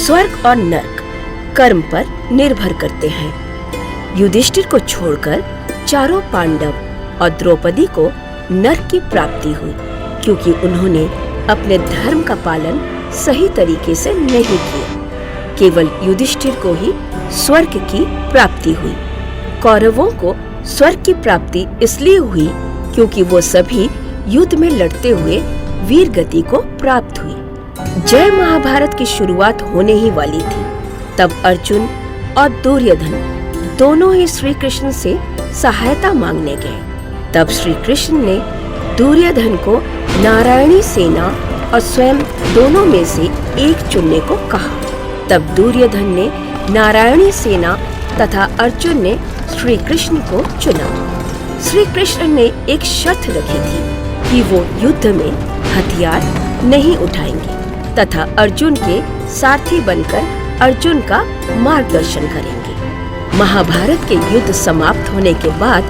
स्वर्ग और नर्क कर्म पर निर्भर करते हैं। युधिष्ठिर को छोड़कर चारों पांडव और द्रौपदी को नर्क की प्राप्ति हुई, क्योंकि उन्होंने अपने धर्म का पालन सही तरीके से नहीं किया। केवल युधिष्ठिर को ही स्वर्ग की प्राप्ति हुई। कौरवों को स्वर्ग की प्राप्ति इसलिए हुई क्योंकि वो सभी युद्ध में लड़ते हुए वीर गति को प्राप्त हुई। जय महाभारत की शुरुआत होने ही वाली थी। तब अर्जुन और दुर्योधन दोनों ही श्री कृष्ण से सहायता मांगने गए। तब श्री कृष्ण ने दुर्योधन को नारायणी सेना और स्वयं दोनों में से एक चुनने को कहा। तब दुर्योधन ने नारायणी सेना तथा अर्जुन ने श्री कृष्ण को चुना। श्री कृष्ण ने एक शर्त रखी थी कि वो युद्ध में हथियार नहीं उठाएंगे तथा अर्जुन के सारथी बनकर अर्जुन का मार्गदर्शन करेंगे। महाभारत के युद्ध समाप्त होने के बाद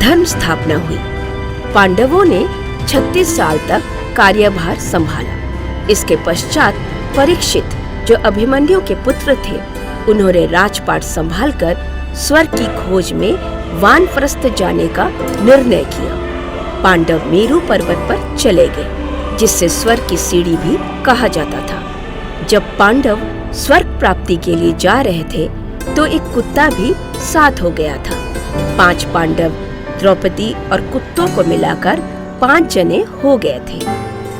धर्म स्थापना हुई। पांडवों ने 36 साल तक कार्यभार संभाला। इसके पश्चात परीक्षित, जो अभिमन्यु के पुत्र थे, उन्होंने राजपाट संभालकर स्वर्ग की खोज में वानप्रस्थ जाने का निर्णय किया। पांडव मेरु पर्वत पर चले गए, जिससे स्वर्ग की सीढ़ी भी कहा जाता था। जब पांडव स्वर्ग प्राप्ति के लिए जा रहे थे तो एक कुत्ता भी साथ हो गया था। 5 पांडव, द्रौपदी और कुत्तों को मिलाकर 5 जने हो गए थे।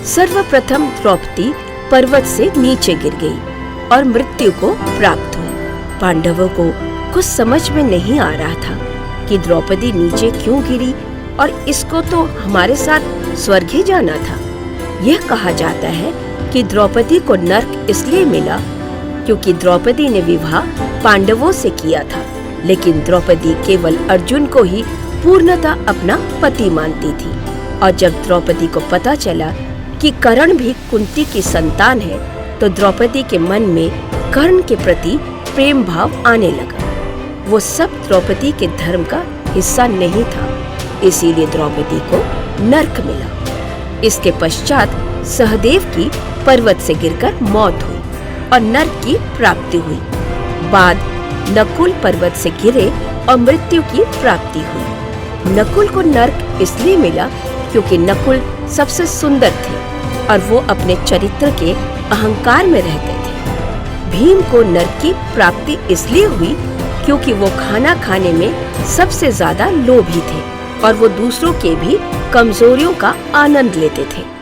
सर्वप्रथम द्रौपदी पर्वत से नीचे गिर गई और मृत्यु को प्राप्त हुई। पांडवों को कुछ समझ में नहीं आ रहा था कि द्रौपदी नीचे क्यों गिरी और इसको तो हमारे साथ स्वर्ग ही जाना था। यह कहा जाता है कि द्रौपदी को नर्क इसलिए मिला क्योंकि द्रौपदी ने विवाह पांडवों से किया था, लेकिन द्रौपदी केवल अर्जुन को ही पूर्णतः अपना पति मानती थी। और जब द्रौपदी को पता चला कि कर्ण भी कुंती की संतान है, तो द्रौपदी के मन में कर्ण के प्रति प्रेम भाव आने लगा। वो सब द्रौपदी के धर्म का हिस्सा नहीं था, इसीलिए द्रौपदी को नर्क मिला। इसके पश्चात सहदेव की पर्वत से गिरकर मौत हुई और नर्क की प्राप्ति हुई। बाद नकुल पर्वत से गिरे और मृत्यु की प्राप्ति हुई। नकुल को नर्क इसलिए मिला क्योंकि नकुल सबसे सुंदर थे और वो अपने चरित्र के अहंकार में रहते थे। भीम को नर्क की प्राप्ति इसलिए हुई क्योंकि वो खाना खाने में सबसे ज्यादा लोभी थे और वो दूसरों के भी कमजोरियों का आनंद लेते थे।